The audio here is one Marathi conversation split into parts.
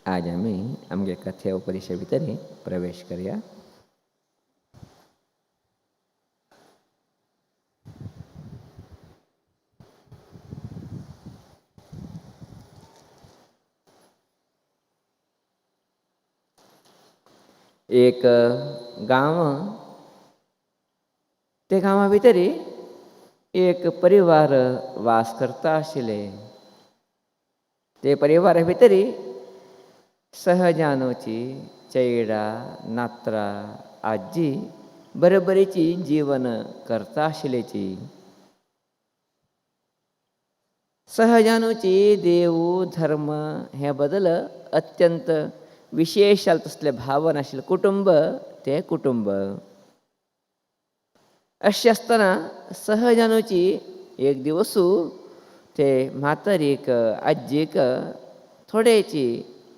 आज आमी आमगे कथे उपदेशा भितर प्रवेश करूया. एक गांव, ते गांवा भितर एक परिवार वास करता आशिल्ले. ते परिवारा भितर सहजानोची चैडा नात्रा आजी बरोबरीची जीवन करता आशिल्लेची. सहजानोची देव धर्म हे बदल अत्यंत विशेष तसले भावन आशिल्ले कुटुंब ते कुटुंब. अशें आसतना सहजानोची एक दिवस ते म्हातारीक आज्जेक थोडेची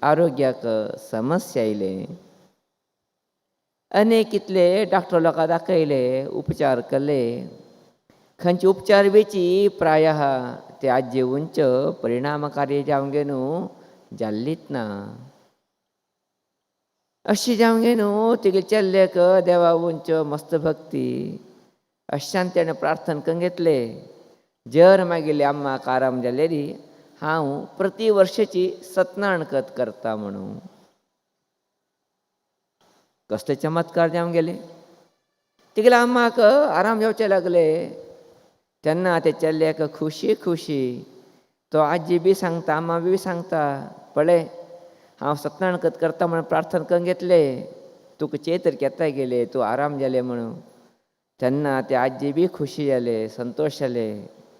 आरोग्याक समस्या आयले. अनेक कितले डॉक्टर लोकांक दाखयले, उपचार केले. खंयचे उपचार बेची प्रायः ते आज्जे उंच परिणामकारी जावंगे न्हू जाल्लीच ना. अशी जावंगे न्हू तिगे चेल्लेक देवा उंच मस्त भक्ती अशान तेणें प्रार्थना करून घेतले. जर मागेली अम्माक आराम जालेरी हांव प्रति वर्षाची सत्यनारायण करता म्हणून. कसले चमत्कार जावंक गेले. तिगेल्या अम्माक आराम जावचे लागले तेन्ना ते चेल्ल्याक खुशी खुशी तो आजी बी सांगता, अम्मा बी सांगता, पळय हांव सत्यनारायण करता म्हणून प्रार्थना करून घेतले, तुका चेतर केताय गेले, तूं आराम जाले म्हणून. तेन्ना ते आजी बी खुशी जाले, संतोश जाले.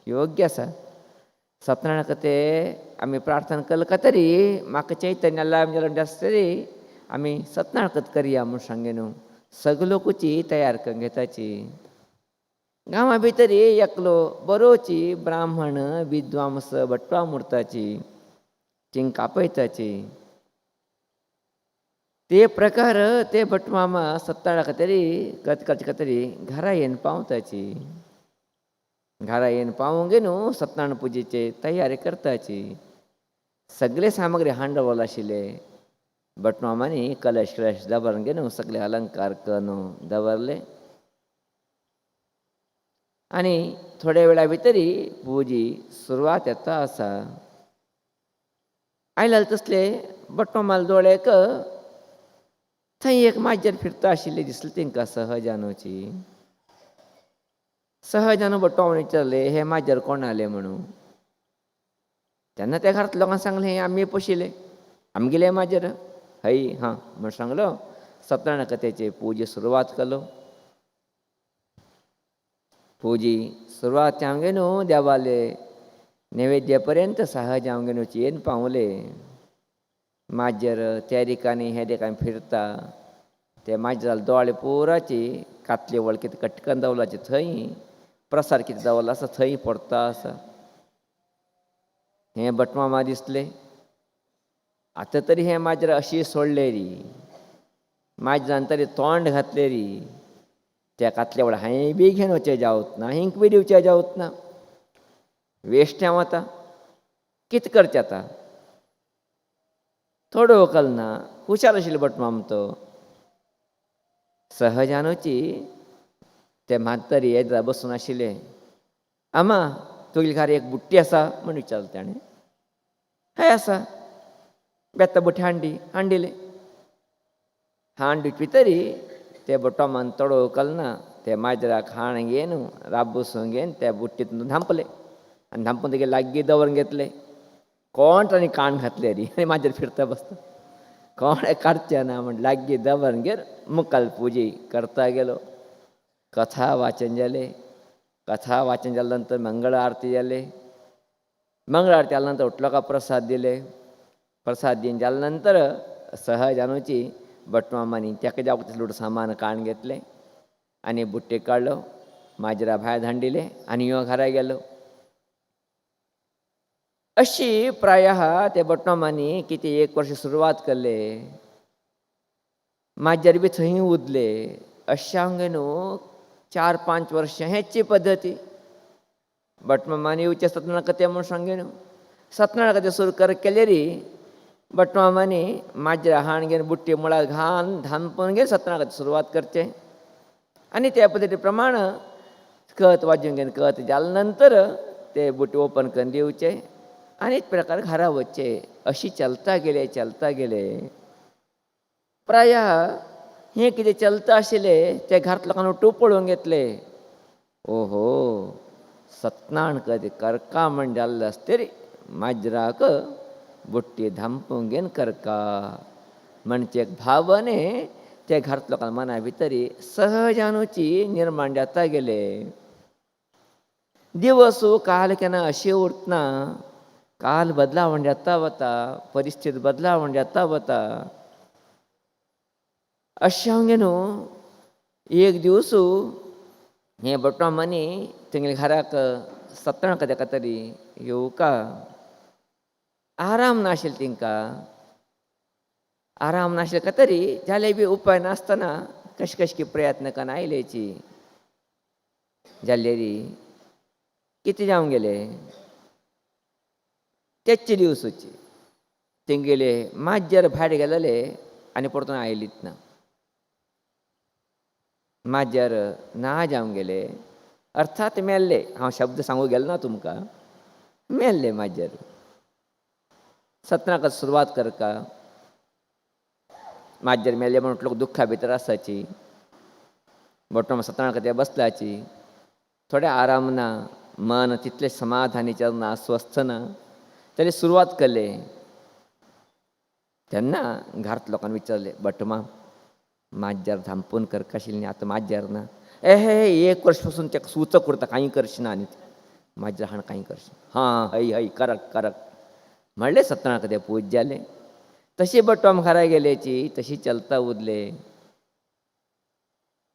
योग्य आसा. सत्यनारायण ते आमी प्रार्थना केले का तरी म्हाका चैतन्य आराम जालो आसतरी आमी सत्यनारायण करया म्हूण सांगे न्हू. सगलोकूची तयार करून घेताची. गांवा भितर एकलो बरोची ब्राह्मण विद्वांस भटवा मुर्ताची थिंग कापयताची. ते प्रकार ते भटमामा सत्ताळा तरी करचे तरी घरा येवन पावताची. घरा येवन पावूंक न्हू सत्यनारायण पुजेचे तयारी करताची. सगळे सामग्री हांडवल आशिल्ले. भटमामांनी कलश कलश दवरून न्हू सगळे अलंकार करून दवरले. आनी थोड्या वेळा भितर पुजी सुरवात येता आसा. आयलाल तसले भटमामाल दोळ्याक थंय एक माजर फिरता आशिल्ली दिसली तांकां सहजानूची. सहजानू भटमामान विचारले हे माजर कोणाले म्हणून. तेन्ना त्या घरांतल्या लोकांक सांगलें हें आमी पोशिल्लें, आमगेलें माजर. हय हां म्हूण सांगलो. सत्यनारायण कथेची पुजे सुरवात केलो. पुजी सुरवात जावंगे न्हू देवाले नैवेद्य पर्यंत सहजावंगे न्हूची येवन पावले. माजर त्या दिकांनी हे दिकांनी फिरता. ते माजराल दोळे पुराची कातले वळखीत कटकन दवरलाची थंय प्रसाद कितें दवरला आसा थंय पडता आसा. हें भटमामा दिसलें. आतां तरी हें माजर अशी सोडले री. माजरान तरी तोंड घातलें री. त्या कातले वळ हांवें बी घेवन वचचें जावत ना, हिंक बी दिवचें जावत ना. वेस्ट हांव आतां कितें करचें आतां. थोडो वकल ना. हुशार आशिल्लो भटमामा तो. सहजानूची ते म्हातारी येद्रा बसून आशिल्ले. अम्मा तुगेले घार एक बुट्टी आसा म्हूण विचारलें ताणें. हय आसा. बेत्ता बुट्टी हांडिले. हांडीत भितर ते भटमामान तोडो वकल ना ते माजराक हाण घेवन राबसून घेवन त्या बुट्टींत धांपले. आनी धांपून तेगे लागीं दवरून घेतले. कोण ताणें कान घातले री आनी माजर फिरता बसता. कोणें काडचें ना म्हण लागीं दवरून घेवन मुखाल पुजी करता गेलो. कथा वाचन जालें. कथा वाचन जाल्या नंतर मंगळ आरती जाली. मंगळ आरती जाल्या नंतर उठलोका प्रसाद दिले. प्रसाद दिन जाल्या नंतर सहजानूची भटमामांनी तेका जावं तितलें सामान काण घेतलें आनी बुट्टेक काडलो. माजरा भायर धांडिले आनी ह्यो घरा गेलो. अशी प्रायः ते भटमामांनी कितें एक वर्स सुरवात केले. माजर बी थंय उरले. अशें हांवें न्हू 4-5 वर्सां हेची पद्दती. भटमामांनी येवचें सत्यनारायण कथे म्हूण सांगे न्हू. सत्यनारायण कथे सुरू केले री बटमामाने माजरा हाण घेऊन बुट्टी मुळात घाण धानपण घेऊन सत्यनारायणाची सुरुवात करचे आणि त्या पद्धतीप्रमाणे कत वाजून घेऊन कत जाल्यानंतर ते बुट्टी ओपन करून दिवचे आणि एक प्रकार घरा वच्चे अशी चलता गेले प्राय हे कितें चलता आशिल्ले ते घरांत लोकांनी टोपळून घेतले. ओहो सत्यनारायण कधी करका म्हण जाल्लो आसतरी माजराक बुट्टी धांपूंक घेवन करका म्हणजे एक भावने ते घरांत लोकांना मना भितरी सहजानुची निर्माण जाता गेले. दिवस काल केन्ना अशी उरतना काल बदलावण जाता वता परिस्थिती बदलावण जाता वता अशें हांव न्हू एक दीस हे बटमानी तेंगे घराक सत्यनारायण तेका तरी येवका आराम नाशिल्लो तिंका आराम नाशिल्लो तरी जाल्यार बी उपाय नासतना कशे प्रयत्न करून आयलेची जाल्यार कितें जावं गेले तेचे दिवसूची तेंगेले माजर भायर गेलेले आनी परतून आयलीच ना. माजर ना जावं गेले अर्थात मेल्ले. हांव शब्द सांगूंक गेलो ना तुमकां. मेल्ले माजर. सत्यनारायणाक सुरवात करका माजर मेल्ले म्हणून लोक दुख्खा भितर आसाची. बटम सत्यनारायण ते बसलाची. थोडे आराम ना मन तितले समाधानी चलना स्वस्थ ना तरी सुरवात केले. तेन्ना घरांत लोकांनी विचारले बटमा माजर धांपून करका आशिल्ली आतां माजर ना. एक वर्ष पासून तेका सुचक उरता कांय करचें ना आनी माजर हाण कांय करचें. हां हय करक म्हणलें सत्यनारायण ते पूज जाले. तशी बटम घरा गेलेची तशी चलता उरले.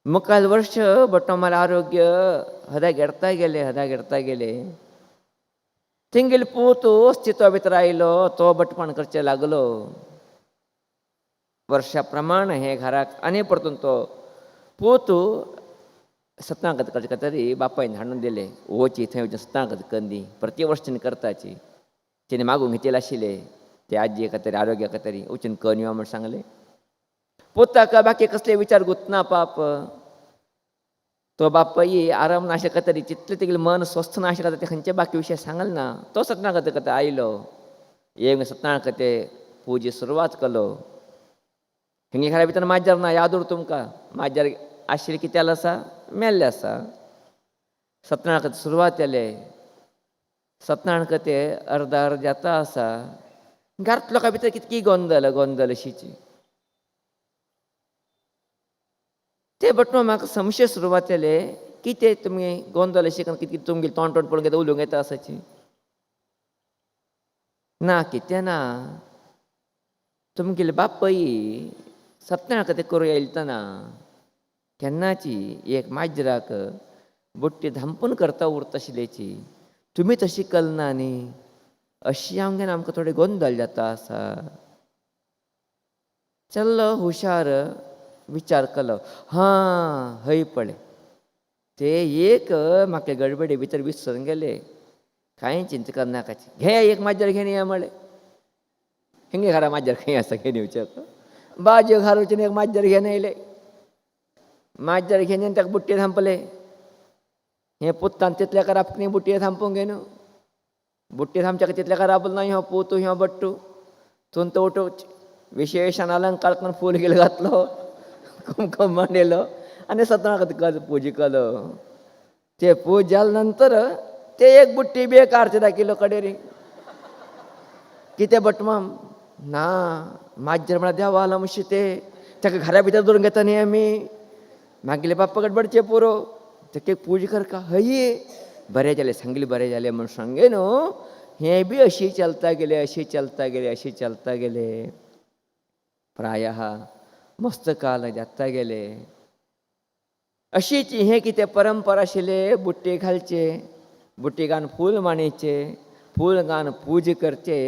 मुखाल वर्ष बटमाला आरोग्य हदा घेडता गेले. थिंगेल पूत अस्तित्वा भितर आयलो तो बटपण करचे लागलो. वर्षा प्रमाण हे घराक आनी परतून तो पूत सत्यनारायण करचे तरी बापायन हाडून दिले. वची थंय वचून सत्यनारायण कंदी प्रति वर्ष तिने करताची. तिने मागूंक घेतिल्ले आशिल्ले ते आजी तरी आरोग्या तरी वचून करून यो म्हण सांगले. पुताका बाकी कसले विचार गुंतना पाप. तो बापाई आराम नाशिल्लो तरी चितले तेगेलें मन स्वस्थ नाशिल्लो ते खंयचे बाकी विशय सांगल ना. तो सत्यनारायण कथा आयलो. एक सत्यनारायण ते पुजे सुरवात केलो. हिंगे घरा भितर माजर ना याद उर तुमकां. माजर आशिल्ले कितें जालें आसा मेल्ले आसा. सत्यनारायण सुरवात केले. सत्यनारायण ते अर्द जाता आसा. घरांत लोकां भितर कितकी गोंदल अशीची. ते बटमा म्हाका संशय सुरवात केले कितें तुमी गोंदल अशी कितें तुमगे तोंड पळोवन कितें उलोवंक येता आसाची. ना कितें ना तुमगेले बापाई सत्यनारायण ते करूं येयलतना केन्नाची एक माजराक बुट्टी धांपून करता उरता आशिल्लेची तुमी तशी कलना न्ही अशी हांवें आमकां थोडे गोंदल जाता आसा. चल्लो हुशार विचार केलो. हां हय पळय ते एक म्हाका गडबडी भितर विसरून गेले. कांय चिंता करनाकाची घे एक माजर घेवन या म्हळें. हिंगे घरा माजर खंय आसा घेवन येवचें. बाजयो घाल वचून एक माजर घेवन येयले. माजर घेवन येवन ताका बुट्टी धांपले. हे पुत्तान तितल्या कराप न्ही बुट्टी धांपूंक घेवन बुट्टी धांपच्या तितल्या कराप ना ह्यो पोतू ह्यो बट्टू तून तो उठोवच विशेषान अलंकार करून फूल गेलो घातलो कुमकुम मांडयलो आनी सत्यनारायण पुजा केलो. ते पूज जाले नंतर ते एक बुट्टी बेकारचे दाखयलो कडेरी. कितें बटमा ना माजर म्हळ्यार देवालो मातशें तेका घरा भितर दवरून घेता न्ही आमी. मागीर बाप्पा गडबडचे पुरो तेका पूजा करका. हय बरें जालें सांगलें बरें जालें म्हूण सांगे न्हू. हें बी अशी चलता गेले. प्रायः मस्त काल जाता गेले. अशीच हें कितें परंपरा आशिल्ले बुट्टी घालचे बुट्टी घालून फूल मांडचे फूल घालून पूज करचे.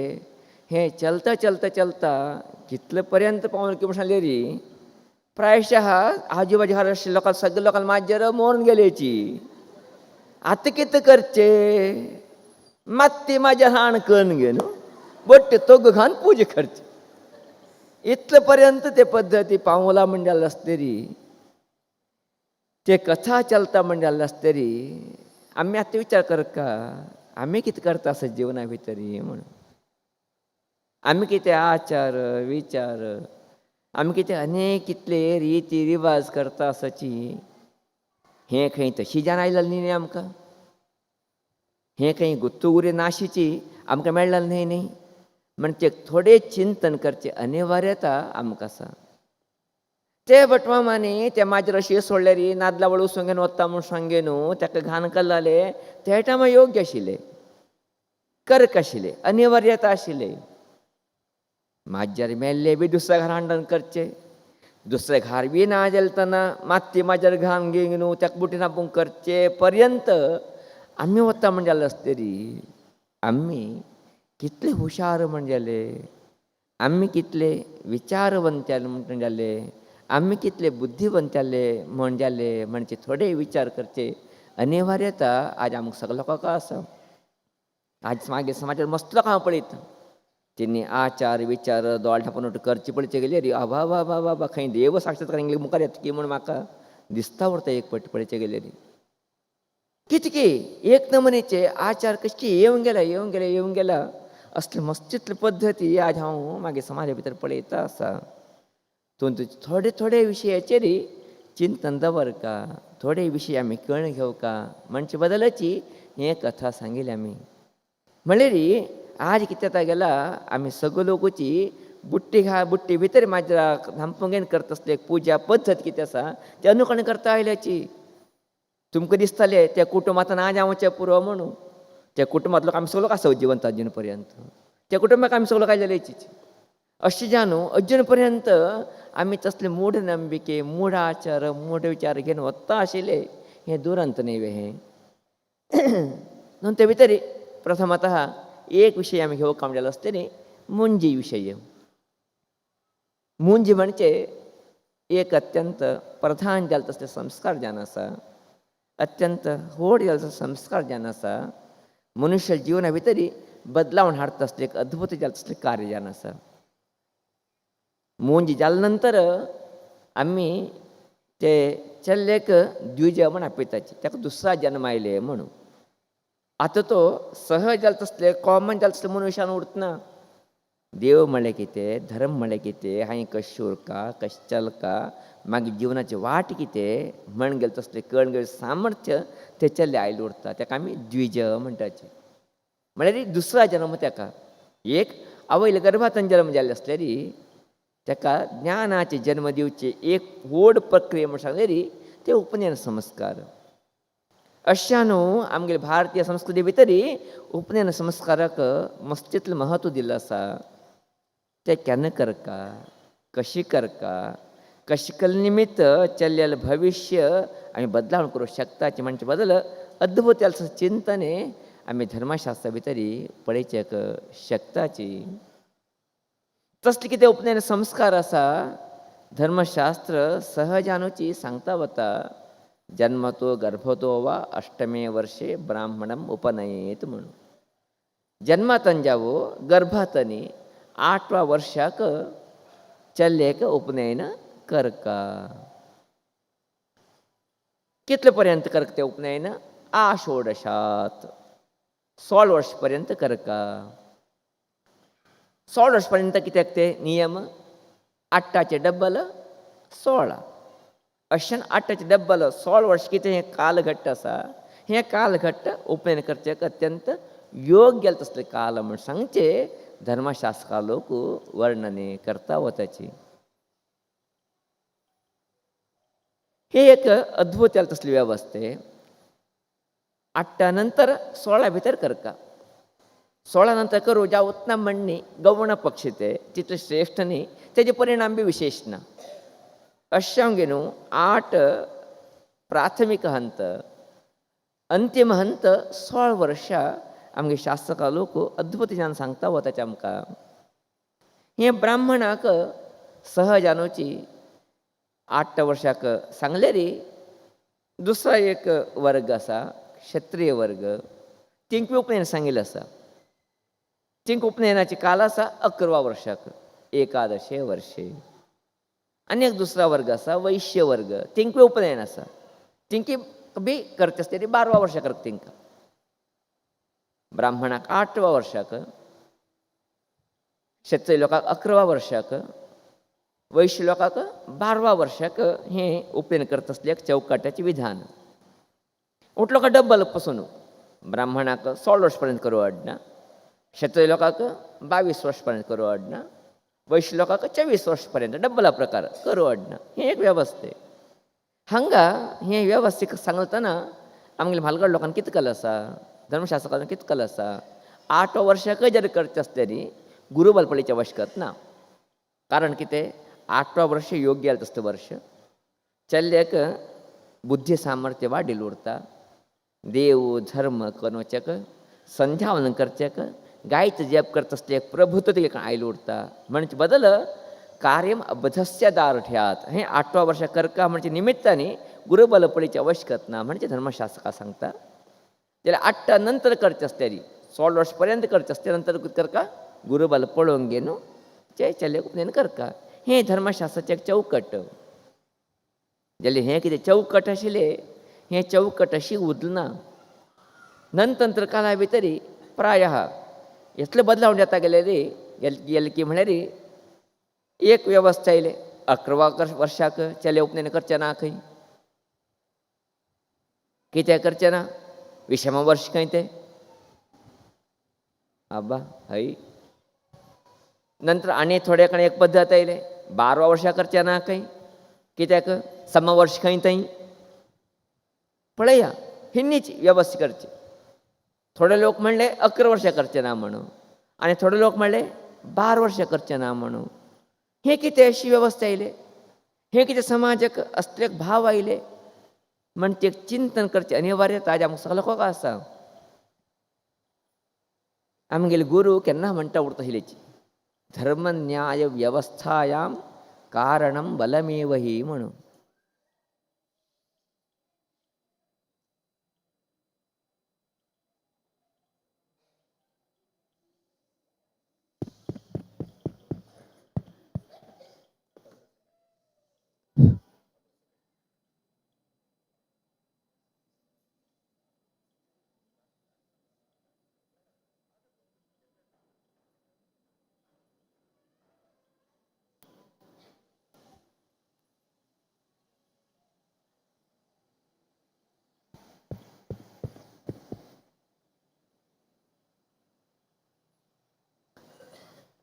हें चलता कितले पर्यंत पावलें की म्हण सांगलें री प्रायशः आजू बाजू घरा आशिल्ले लोकांक सगळे लोकांक माजर मरून गेलेची. आतां कितें करचें मात ती माजर हाण करून घेवन बट्टी तोग घालून पूजा करची. इथपर्यंत ते पद्धती पावला म्हणजे असतरी ते कथा चलता म्हणजे असतरी आम्ही आता विचार करत का आम्ही किती करता असं जीवना भितरी म्हणून आम्ही किती आचार विचार आम्ही किती अनेक कितले रीती रिवाज करता असाची हे खंय तशी जाणायला नाही आमकां हे खंय गुत्तुगुरे नाशीची आमकां मेळलेलें न्ही म्हणजे थोडे चिंतन करचे अनिवार्यता आमकां आसा ते बटवामानी ते म्हाजे अशी सोडल्यार नादला वळ उसोंगेन वता म्हूण सांगे न्हू ताका घाण कल्लाले ते टायमा योग्य आशिल्ले कर्क आशिल्ले अनिवार्यता आशिल्ले म्हाज्यार मेल्ले बी दुसऱ्या घरा हांडन करचे दुसरे घर बी ना जालतना माती म्हाज्यार घाण घेवन न्हू ताका बुटीन आपूण करचे पर्यंत आमी वता म्हणजे आसतरी आमी कितले हुशार म्हणजेले आमी कितले विचारवंत म्हणजाले आमी कितले बुद्धिवंत जाले म्हणजाले म्हणजे थोडे विचार करचे अनिवार्यता आज आमकां सगळ्या लोकांक आसा आज मागे समाजात मस्त लोकां हांव पळयता तेणी आचार विचार दोळ धापून करचे पडचे गेले रे आबा बाबा बाबा खंय देव साक्षात्कार मुखार येता की म्हूण म्हाका दिसता उरता एक पट पळयचे गेले रे कितके एक नमुनेचे आचार कशे येवंक गेला असले मस्तितले पद्दती आज हांव मागे समाजा भितर पळयता आसा थोडे थोडे विशयाचेर चिंतन दवरका थोडे विशय आमी कळून घेवका म्हणचे बदलाची हे कथा सांगिल्ली आमी म्हणल्यार आज कितें जाता गेला आमी सगळे लोकूची बुट्टी भितर म्हाज्या धांपगेन करता आसले पुजा पद्दत कितें आसा ते अनुकरण करता आयल्याची तुमकां दिसताले त्या कुटुंबांत ना जावचें पुरो म्हणून त्या कुटुंबांतलो आमी सगळो आसा जिवंत अजून पर्यंत त्या कुटुंबाक आमी सगळो कायलेची अशें जाणू अजून पर्यंत आमी तसले मूढ नंबिके मूढ आचार मूढ विचार घेवन वता आशिल्ले हें दुरंत न्ही हें म्हणून ते भितर प्रथमतः एक विशय आमी घेवंक म्हणलेलो आसतली मुंजी विशय मुंजी म्हणजे एक अत्यंत प्रधान जाल्लो तसले संस्कार जावन आसा अत्यंत व्हड जाल्लो संस्कार जावन आसा मनुश्य जिवना भितर बदलावण हाडटा आसलें एक अद्भुत जाल्लो तसलें कार्य जावन आसा मुंज जाले नंतर आमी ते चल्लेक द्विज म्हण आपयताचे ताका दुसरा जन्म आयले म्हणून आतां तो सहज जाल्लो तसले कॉमन जाल्लो तसले मनशान उरतना देव म्हणलें कितें धर्म म्हणलें कितें हांवें कशें उरका कशें चलका मागीर जिवनाची वाट कितें म्हण गेले तसलें कळण गेले सामर्थ्य ते चल्ले आयले उरता ताका आमी द्विज म्हणटाचे म्हळ्यार दुसरा जन्म ताका एक आवयल्या गर्भांतन जन्म जाल्ले आसल्यार ताका ज्ञानाचे जन्म दिवचे एक व्हड प्रक्रिया म्हण सांगल्यार ते उपनयन संस्कार अशा न्हू आमगे भारतीय संस्कृती भितर उपनयन संस्काराक मस्तितलें महत्व दिल्लें आसा ते केन्ना करका कशी करका कशें केले निमित्त चल्लेलें भविश्य आमी बदलावण करूंक शकताचे म्हणचे बदल अद्भुत चिंतन आमी धर्मशास्त्रा भितर पळयचेक शकताची तसले कितें उपनयन संस्कार आसा धर्मशास्त्र सहजानुची सांगता वता जन्मतो गर्भतो वा अष्टमे वर्षे ब्राह्मणम उपनयेत म्हणून जन्मातन जावो गर्भातनी 8व्या वर्षाक चल्लेक उपनयन करका कितले पर्यंत करता ते उपनयन आषोडशात 16 वर्ष पर्यंत करका 16 वर्ष पर्यंत कित्याक ते नियम 8चे डब्बल 16 अशें 8चे डब्बल 16 वर्ष कितें हें कालघट्ट आसा हें कालघट्ट उपनयन करचेक अत्यंत योग्य तसले काल म्हण सांगचे धर्मशास्त्रा लोक वर्णने करता वताची ही एक अद्भुत तसली वेवस्थे 8 नंतर 16 भितर करका 16 नंतर करूं ज्या उतना म्हणणी गौण पक्ष ते तितले श्रेष्ठ न्ही तेजे परिणाम बी विशेष ना अशें गे न्हू 8 प्राथमीक हंत अंतीम हंत 16 वर्षां आमगे शास्त्रकार लोक अद्भुतच्यान सांगता वताचे आमकां हे ब्राह्मणाक सहजानुची 8 वर्षाक सांगल्यार दुसरो एक वर्ग आसा क्षत्रीय वर्ग तिंक उपनयन सांगिल्लें आसा तिंक उपनयनाची काल आसा 11व्या वर्षाक एकादशे वर्षे. आनी एक दुसरा वर्ग असा वैश्य वर्ग, तेंकूय उपनयन आसा. तेंकी बी करता आसतना 12व्या वर्सा करता तेंकां. ब्राह्मणाक 8व्या वर्साक, क्षत्रिय लोकांक 11व्या वर्साक, वैश्य लोकांक 12व्या वर्साक हें उपनयन करता आसलें एक चौकाटाचें विधान. उठ लोकांक डब्बल पसून ब्राह्मणाक 16 वर्स पर्यंत करूं वाडना, क्षत्रिय लोकांक 22 वर्स पर्यंत करूं वाडना, वैश्य लोकांक 24 वर्स पर्यंत डब्बला प्रकार करूं वाडना. हें एक वेवस्थे. हांगा हें वेवस्थीक सांगतना आमगेल्या म्हालगड लोकांनी कितें केलें आसा, धर्मशास्त्रकारान कितें केलें आसा, 8व्या वर्साकय जर करचें आसलें गुरू बलपडीचें वशकत ना. कारण कितें, 8व्या वर्ष योग्य जालें तसलें वर्ष. चल्याक बुद्धी सामर्थ्य वाडिल्लें उरता. देव धर्म करचेक, संध्यावंदन करचेक, गायत्र जप करता आसलें एक प्रभुत्व तिका आयलें उरता. म्हणजे बदल कार्यम अबधस्य दार्ढ्यात. हें 8व्या वर्सा करता म्हणजे निमित्तानी गुरू बलपडीचें आवश्यकत ना म्हणजे धर्मशास्त्रां सांगता. जाल्यार 8 नंतर करचें आसलें 16 वर्स पर्यंत करचें आसलें नंतर करता गुरू बल पळोवंक घेवन ते चले उपनयन करता. हें धर्मशास्त्राचें एक चौकट. जाल्यार हें कितें चौकट आशिल्लें, हें चौकट अशी उरना. नंतर काळा भितर प्रायः इतले बदलाव जाता गेले की म्हळ्यार एक वेवस्था आयले 11व्या वर्साक चले उपनयन करचें ना खंय. कित्याक करचें ना, 20वें वर्स खंय तें आब्बा हय. नंतर आनी थोड्या काळ एक पद्दत आयले 12व्या वर्सा करचें ना खंय. कित्याक 6वें वर्स खंय थंय. पळया हिन्नीच वेवस्था करची. थोडे लोक म्हणले 11 वर्सां करचें ना म्हणून, आनी थोडे लोक म्हणले 12 वर्सां करचें ना म्हणून. हें कितें अशी वेवस्था आयले, हें कितें समाजाक असले भाव आयले म्हणजे एक चिंतन करचें अनिवार्यता आज आमकां सगळ्याक आसा. आमगेले गुरू केन्ना म्हणटा उरता आशिल्लेची धर्म न्याय व्यवस्थायाम कारणम बलमेव ही म्हणून.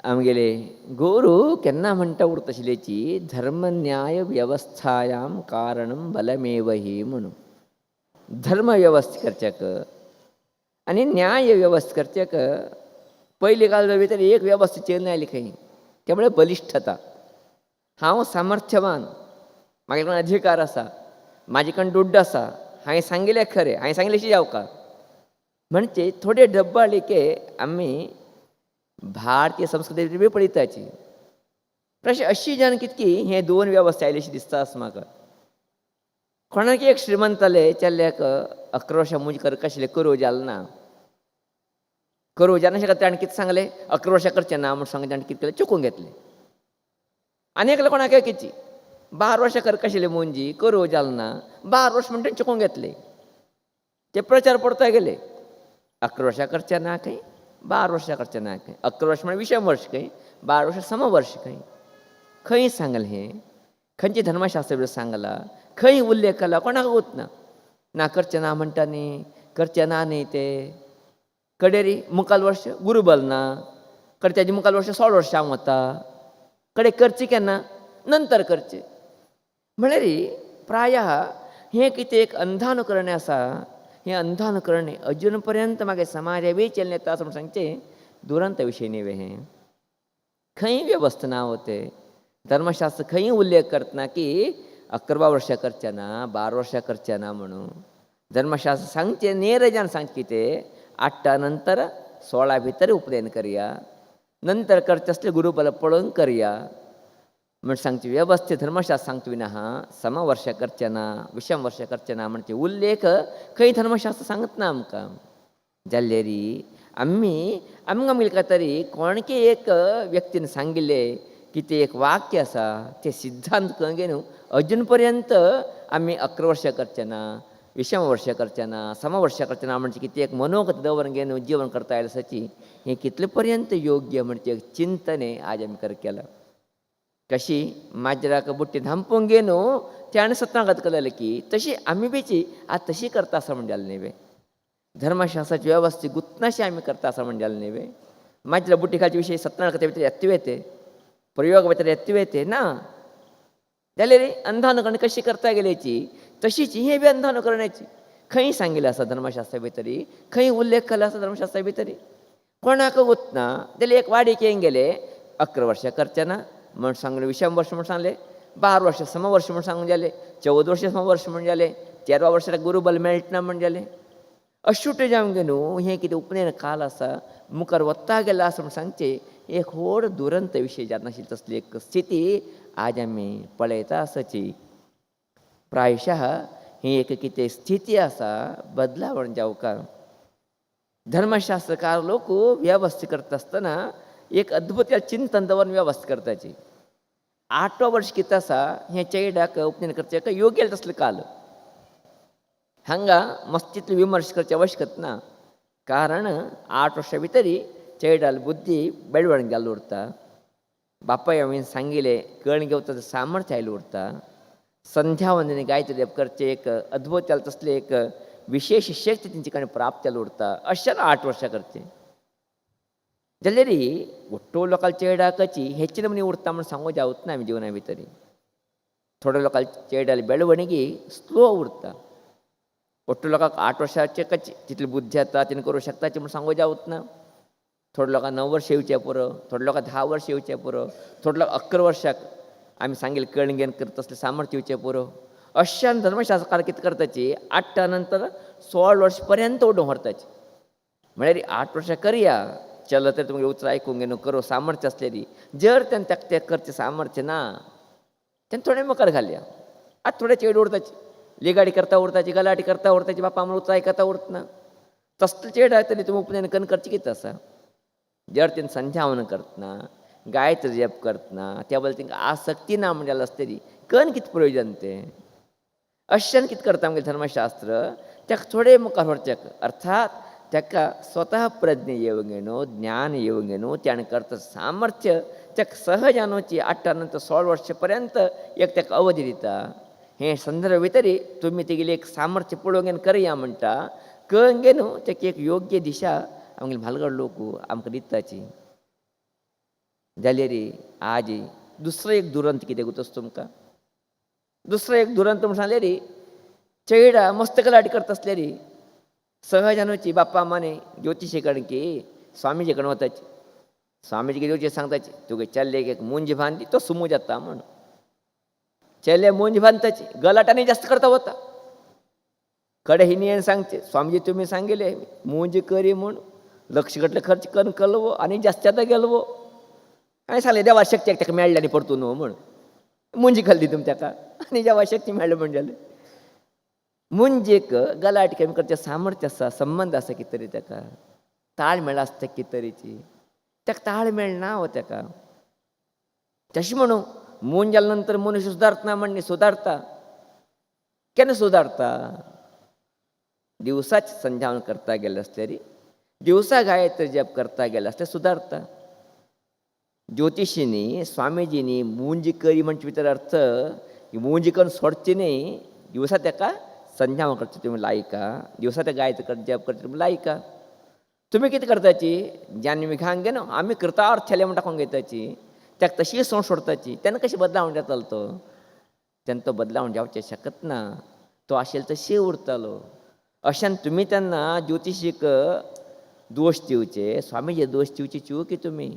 आमगेले गुरू केन्ना म्हणटा उरता आशिल्लेची धर्म न्याय व्यवस्थायाम कारणम बलमेव ही म्हणून. धर्म वेवस्थीत करच्याक आनी न्याय वेवस्थीत करच्याक पयलीं काळ भितर एक वेवस्था चेलन आयली खंय, ते म्हळ्यार बलिश्ठता. हांव सामर्थ्यवान, म्हाजे कडेन अधिकार आसा, म्हाजे कडेन दुड्ड आसा, हांवें सांगिल्लें खरें, हांवें सांगिल्लें जावका. म्हणजे थोडे डब्बाळिके आमी भारतीय संस्कृती बी पळयताची. तशें अशी जावन कितकी हे दोन वेवस्था आयली अशी दिसता आसा म्हाका. कोणाक एक श्रीमंताले चल्ल्याक 11 वर्सां मुंज करक आशिल्लें करूं जालें ना. करूं जानाशिल्लें ताणें कितें सांगलें 11 वर्सां करचें ना म्हूण सांगलें. ताणें कितें केलें चुकून घेतलें. आनी एकलें कोणाक एकीची 12 वर्सां करक आशिल्लें मुंजी करूं जालें ना, 12 वर्स म्हणटा चुकून घेतलें. ते प्रचार पडता गेले 11 वर्सां करचें ना खंय, 12 वर्सां करचें ना खंय. 11 वर्स म्हळ्यार 20वें वर्स खंय, 12 वर्सां 6वें वर्स खंय. खंय सांगलें हें, खंयचे धर्मशास्त्र सांगलां, खंय उल्लेख केला कोणाक वचना. ना करचें ना म्हणटा न्ही, करचें ना न्ही ते. कडेरी मुखाल वर्स गुरूबल ना, कडे तेजे मुखाल वर्स 16 वर्सां हांव वता. कडे करचें केन्ना, नंतर करचें. म्हळ्यार प्रायः हें कितें एक अंधानुकरण आसा. हें अंधानुकरण अजून पर्यंत म्हागे समाजा बी चलून येता असं म्हण सांगचें दुरंत विशय न्ही हें. खंय वेवस्था ना वते. धर्मशास्त्र खंय उल्लेख करतना की 11 वर्सां करचें ना, 12 वर्सां करचें ना म्हणून. धर्मशास्त्र सांगचें नेरजान सांगचें कितें 8 नंतर 16 भितर उपनयन करया. नंतर करचें आसलें गुरूबल पळोवन करया म्हण सांगचें. वेवस्थीत धर्मशास्त्र सांगता विना 6 वर्सां करचें ना, 20वें वर्सां करचें ना म्हणचे उल्लेख खंय धर्मशास्त्र सांगता ना आमकां. जाल्यार आमकां मिळका तरी कोणके एक व्यक्तीन सांगिल्लें किती एक वाक्य असा ते सिद्धांत कळून घेऊन अजूनपर्यंत आम्ही 11 वर्ष करचेना 20 वर्ष करचेना 6 वर्ष करचेना म्हणजे किती एक मनोगत दवरून घेऊन जीवन करता येईल सची हे कितले पर्यंत योग्य म्हणजे एक चिंतने आज आम्ही कर केलं कशी माजराक बुट्टी धांपून घेनो त्याने सत्नागत केलेलं की तशी आम्ही बेची आज तशी करता असं म्हणजे नेवे धर्मशास्त्राची व्यवस्थित गुत्नाशी आम्ही करता असं म्हणजे नेवे माजरा बुट्टी खालच्या विषयी सत्नागत येते प्रयोग भितर येते ना जाल्यार अंधानुकरण कशी करता गेल्याची तशीच हे बी अंधानुकरणाची खंय सांगिल्लें आसा धर्मशास्त्रा भितरी खंय उल्लेख केला आसा धर्मशास्त्रा भितरी कोणाक वतना जाल्यार एक वाडीक येवन गेले 11 वर्षां करचेना म्हण सांगले 20 वर्ष म्हण सांगले 12 वर्ष 6 वर्ष म्हण सांगून जाले 14 वर्ष 6 वर्ष म्हण जाले 13 वर्साक गुरुबल मेळटना म्हण जाले अशुट जावंक गे न्हू हें कितें उपनयन काल आसा मुखार वत्ता गेला आसा म्हण सांगचे एक व्हड दुरंत विशय जाता नाशिल्ली तसली एक स्थिती आज आमी पळयता आसाची प्रायशः ही एक कितें स्थिती आसा बदलावण जावकार धर्मशास्त्रकार लोक व्यवस्थित करता आसतना एक अद्भुत चिंतन दवरून व्यवस्थित करताची 8 वर्ष कितें आसा हें चेडूक उपनयन करचें हेका योग्य तसलें काल हांगा मस्तितलो विमर्श करचे आवश्यकत ना कारण 8 वर्सां भितरी चेडाल बुद्धी बेळवण गेल्लो उरता बापाय हांवें सांगिल्लें कळण घेवता सामर्थ्य आयलो उरता संध्या वंदने गायत्री जप करचे एक अद्भुत जालें तसलें एक विशेष शक्ती तेंचे कडेन प्राप्त जाल्लो उरता अशें 8 वर्सां करचें जाल्यार ಒಟ್ಟು लोकाल चेडाकची ಹೆಚ್ಚಿನ ಮನೆ उरता म्हण सांगूं जावच ना आमी जिवना भितरी थोड्या लोकाल चेडाली बेळवणगी स्लो उरता ಒಟ್ಟು लोकांक 8 वर्साचे तितली बुद्धी येता तिने करूं शकताची म्हण सांगूं जावच ना थोड्या लोकांक 9 वर्ष येवचें पुरो थोड्या लोकांक 10 वर्ष येवचें पुरो थोड्या लोकांक 11 वर्साक आमी सांगिल्लें कळणगेन करता तसलें सामर्थ्य येवचें पुरो अशान धर्मशास्त्रकार कितें करताची 8 नंतर 16 वर्ष पर्यंत ओडून व्हरताची म्हळ्यार 8 वर्सां करया चल तर तुमगे उतर आयकूंक घेवन करो सामर्थ्य आसलेली जर ताका तें करचें सामर्थ्य ना तेन्ना थोडें मुखार घालया आतां थोडे चेड उरताची लिगाडी करता उरताची गलाटी करता उरताची बापा म्हूण उतर आयकता उरतना तसले चेड तरी तुमी उपनयन कन्न करचें कितें आसा जर तें संध्यावन करतना गायत्री जप करतना त्या बद्दल तांकां आसक्ती ना म्हणजे आसतली कन्न कितें प्रयोजन तें अशें कितें करता आमगे धर्मशास्त्र ताका थोडें मुखार व्हरचें अर्थात ताका स्वता प्रज्ञ येवंक न्हू ज्ञान येवंक न्हू त्याणें करता सामर्थ्य ताका सहज अनुची 8 नंतर 16 वर्ष पर्यंत एक ताका अवधी दिता हे संदर्भ भितरी तुमी तेगेली एक सामर्थ्य पळोवंक घेवन करया म्हणटा कळंक गे न्हू ताका एक योग्य दिशा आमगे म्हालगड लोक आमकां दिताची जाल्यार आज दुसरो एक दुरंत कितें गुतोस तुमकां दुसरो एक दुरंत म्हण सांगल्यार चेडा मस्त गलाटी करता आसल्यार सहज अनुची बाप्पा माने ज्योतिशी कडेन की स्वामीजी कडेन वताची स्वामीजी कितें ज्योतीश सांगताची तुगे चल्लेक एक मुंज बांदी तो सुमू जाता म्हण चेल्ले मुंज बांदताची गलाटांनी जास्त करता वता कडे हिनी सांगचे स्वामीजी तुमी सांगिल्ले मुंज करी म्हूण लक्ष गटले खर्च करून कलवो आनी जास्त आतां गेलवो हांवें सांगलें देवा शक्ती ताका मेळ्ळी आनी परतून न्हू म्हण मुंजी खाल्ली तुमी ताका आनी देवा शक्ती मेळ्ळी म्हण जालें मुंजेक गलाट कमी करचें सामर्थ्य आसा संबंद आसा कितें तरी ताका ताळमेळ आसता कितें तरेची ताका ताळमेळ ना हो ताका तशें म्हणून मून जाल्या नंतर मनुष्य सुदारतना म्हणणे सुदारता केन्ना सुदारता दिवसाच संध्यावन करता गेले असल्यार दिवसा गायत्री जप करता गेले असल्यार सुदारता ज्योतिषीनी स्वामीजीनी मुंज करी म्हणचे भितर अर्थ मुंज करून सोडची न्ही दिवसा ताका संध्यावन करचें तुमी लायका दिवसा ते गायत्री जप करचें तुमी लायका तुमी कितें करताची ज्ञान विघांक गे न्हू आमी कृतार्थ थेले म्हण टाकून घेताची ताका तशी सोड सोडताची तेन्ना कशें बदलावण जातालो तो तेन्ना तो बदलावण जावचें शकत ना तो आशिल्लो तशी उरतालो अशान तुमी तेन्ना ज्योतिशीक दोश दिवचे स्वामीचे दोश दिवचे की तुमी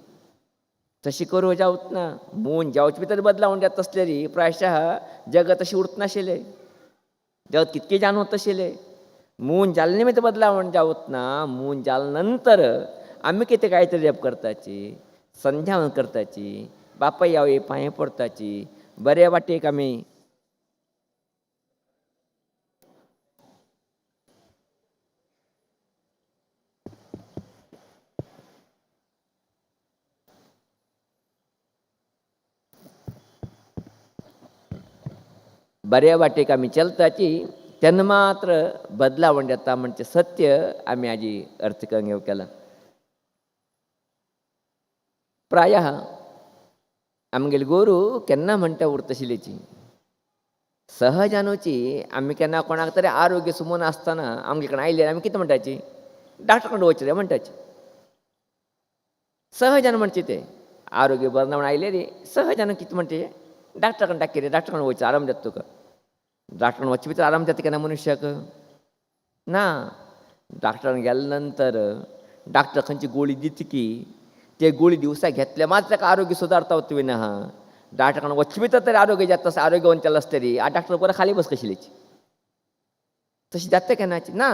तशी करूं जावच ना मून जावचे भितर बदलावण जाता तसलेली प्रायशः जगत अशी उरत नाशिल्लें जगत कितके जाणवत तशिल्लें मून जाले निमित्त बदलावण जावत ना मून जाले नंतर आमी कितें गायत्री जप करताची संध्यावन करताची बापाय यावे पांये पडताची बरे वाटेक आमी बऱ्या वाटेक आम्ही चलताची त्यांना मात्र बदलावण येता म्हणजे सत्य आम्ही आजी अर्थ करून घेऊ केला. प्राय आमगेले गोरू केन्ना म्हणटा उरतशिलेची सहजानुची आम्ही केन्ना कोणाक तरी आरोग्य सुमून आसतना आमगे कडेन आयले आमी कितें म्हणटाची डॉक्टर कडेन वचले म्हणटाची. सहजान म्हणचे ते आरोग्य बरें ना म्हण आयले रे सहजान कितें म्हणचे डॉक्टर कडेन दाखय रे डॉक्टर कडेन वयचो आराम जाता तुका. डॉक्टर कडेन वचचे भितर आराम जाता केन्ना मनशाक ना. डॉक्टरान गेल्या नंतर डॉक्टर खंयची गोळी दिता की ते गोळी दिवसा घेतल्या मात्र ताका आरोग्य सुदारता वता ना हा. डॉक्टर कडेन वचचे भितर तरी आरोग्य जाता आरोग्यवंत केला आसता तरी आ डॉक्टर बरं खाली बस कशिलेची तशी जाता केन्नाची ना.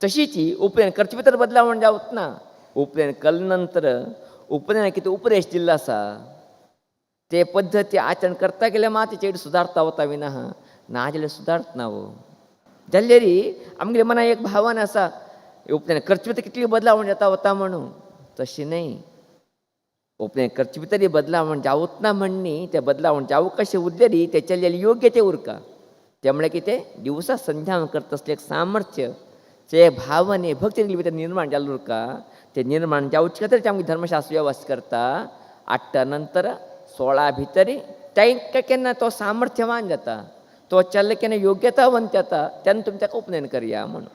तशीची उपनयन करचे भितर बदलावण जावत ना. उपनयन केल्या नंतर उपनयन कितें उपदेश दिल्लो आसा ते पद्दती आचरण करता गेल्यार मात चेड सुदारता वता विना हा ना जाल्यार सुदारता ना हो. जाल्यार आमगे मना एक भावना आसा उपनयन करचे भितर कितली बदलावण जाता वता म्हणून तशी न्हय. उपनयन करचे भितर बदलावण जावत ना म्हणणी ते बदलावण जावं कशें उरलेली ते चल्लेली योग्य ते उरका. ते म्हळ्यार कितें दिवसा संध्या करता असलें एक सामर्थ्य ते भावने भक्ती भितर निर्माण जाल्लो उरका. ते निर्माण जावचे खातीर आमगे धर्मशास्त्र वेवस्था करता 8 नंतर 16 भितर तांकां केन्ना तो सामर्थ्यवान जाता तो चल्ला केन्ना योग्यतावंत जाता तेन्ना तुमी ताका उपनयन करया म्हणून.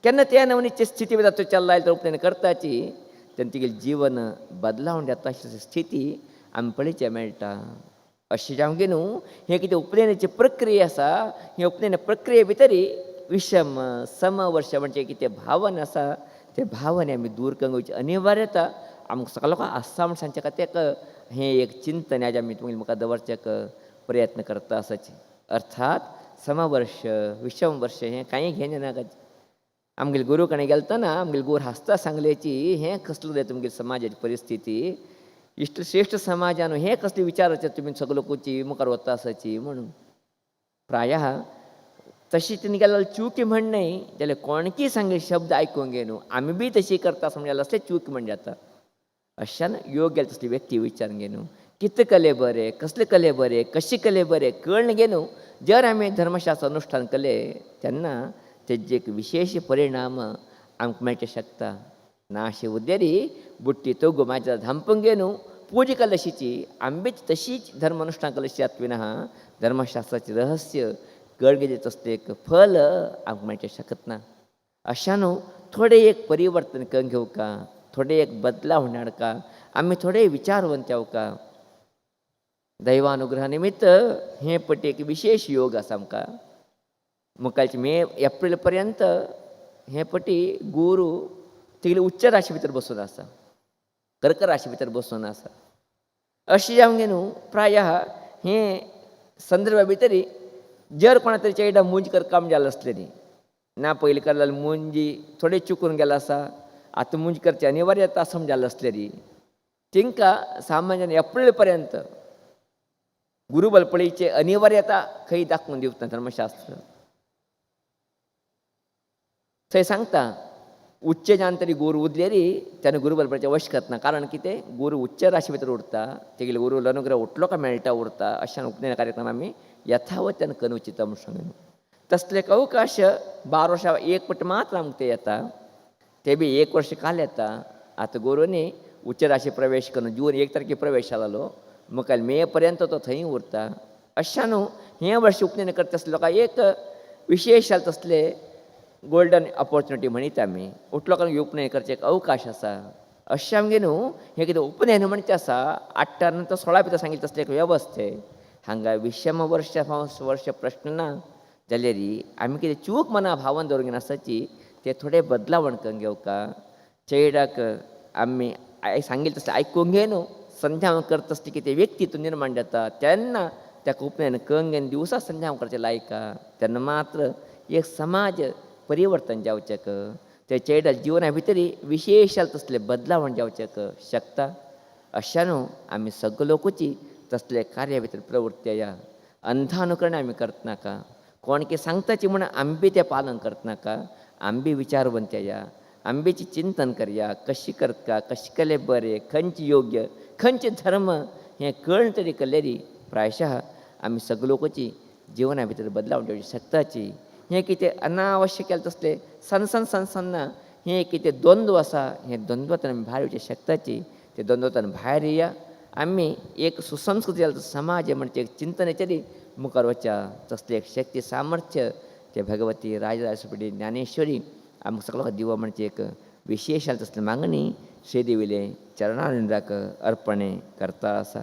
केन्ना त्या नवनीची स्थिती भितर तो चल्ला तर उपनयन करताची तेन्ना तिगे जीवन बदलावण जाता अशी स्थिती आमी पळोवचें मेळटा. अशें जावं गे न्हू हें कितें उपनयनाची प्रक्रिया आसा हे उपनयन प्रक्रिये भितर विशम समवर्श म्हणजे कितें भावन आसा ते भावने आमी दूर करपाची अनिवार्यता आमकां सगळ्या लोकांक आसा म्हण सांगचे खातीर हें एक चिंतन आज आमी तुमी म्हाका दवरचेक प्रयत्न करता आसाचे. अर्थात समवर्ष विशम वर्ष हें कांय घेयना नाका. आमगेले गुरू कडेन गेलतना आमगेले गुरू हांसता सांगलेची हें कसलो रे तुमगे समाजाची परिस्थिती इश्ट श्रेश्ठ समाजान हें कसले विचाराचे तुमी सगळो लोकांची मुखार वता आसाची म्हणून. प्राय तशी तिने गेल्यार चूक म्हण न्हय जाल्यार कोणकीय सांगले शब्द आयकूंक घे न्हू आमी बी तशी करता आसा म्हणजे असले चूक म्हण जाता. अशान योग्य तसली व्यक्ती विचारून घे न्हू कितें केलें बरें कसलें केलें बरें कशें केलें बरें कळन घे न्हू. जर आमी धर्मशास्त्र अनुश्ठान केलें तेन्ना तेजे एक विशेश परिणाम आमकां मेळचे शकता. ना अशें उद्देरी बुट्टी तो म्हाज्या धांपूंक घे न्हू पूजा केल्या अशीची आंबेची तशीच धर्म अनुश्ठान केल्या अशी जातवी ना हा. धर्मशास्त्राचें रहस्य गळगेजें असलें एक फल आमकां मेळचें शकत ना. अशा न्हू थोडें एक परिवर्तन करून घेवका थोडें एक बदलाव हाडका आमी थोडे विचारवंत जावका. दैवानुग्रहा निमित्त हे पटी एक विशेष योग आसा आमकां. मुखालचे मे एप्रील पर्यंत हे पटी गुरू तिगले उच्च राशी भितर बसून आसा कर्क राशी भितर बसून आसा. अशें जावंक न्हू प्राय हें संदर्भा भितर जर कोणा तरी चेडा मुंज करकाम जालें असलें न्ही ना पयलीं केल्यार मुंजी थोडे चुकून गेला आसा आतां मुंज करचें अनिवार्यता आसा म्हण जालें असलें न्ही तांकां सामान्यान एप्रील पर्यंत गुरू बलपळीचे अनिवार्यता खंय दाखोवन दिवता धर्मशास्त्र. थंय सांगता उच्च जावन तरी गुरू उरलेली तेन्ना गुरू बलपळीचें वश करतना कारण कितें गुरू उच्च राशी भितर उरता तेगेले गुरू अनुग्रह उठलो काय मेळटा उरता अशा उपनयन कार्यक्रम आमी यथावत तेन्ना करूं चिंता म्हूण सांगून तसले अवकाश 12 वर्सां एक पट मात्र आमकां ते येता ते बी 1 वर्ष काल येता. आतां गुरूनी उच्च राशी प्रवेश करून जून 1 तारखेक प्रवेश जालो मुखार मे पर्यंत तो थंय उरता. अशा न्हू हें वर्ष उपनयन करता तसले लोकांक एक विशेश जालें तसले गोल्डन ऑपॉर्च्युनिटी म्हणीत आमी उठलो कारण उपनयन करचें एक अवकाश आसा. अशें आमगे न्हू हें कितें उपनयन म्हणचें आसा 8 नंतर 16 भितर सांगितलें तसलें एक वेवस्थे हांगा विशम वर्ष प्रश्न ना. जाल्यार आमी कितें चूक मना भावन दवरूंक आसाची ते थोडे बदलावण करून घेवका. चेडाक आमी सांगिल्लें तसलें आयकूंक घे न्हू संध्या करता तसली कितें व्यक्तित्व निर्माण जाता तेन्ना ताका उपनयन करून घेवन दिवसा संध्या करचें लायका तेन्ना मात्र एक समाज परिवर्तन जावचेक ते चेडा जिवना भितर विशेश तसले बदलावण जावचेक शकता. अशा न्हू आमी सगळे लोकूची तसले कार्या भितर प्रवृत्ती या अंधानुकरण आमी करता नाका कोण कितें सांगताची म्हण आमी बी तें पालन करता नाका. आमी बी विचारवंत या आंबेची चिंतन करया कशी करता कशें केलें बरें खंयचें योग्य खंयचें धर्म हें कळन तरी केल्लेरी प्रायशः आमी सगळे लोकांची जिवना भितर बदलाव हाडूंक शकताची. हें कितें अनावश्यक केलें तसलें सन सन्ना हें कितें द्वंद्व आसा, हें द्वंद्वांतल्यान आमी भायर येवचें शकताची. ते द्वंद्वांतल्यान भायर येया. आमी एक सुसंस्कृत जाल्लो समाज म्हणजे एक चिंतनेचेर मुखार वचया. तसलें एक शक्ती सामर्थ्य ते भगवती राजराजेश्वरी ज्ञानेश्वरी आमकां सगळ्यांक दिवं म्हणजे एक विशेश तसली मागणी श्रीदेवीले चरणारविंदाक अर्पणे करता आसा.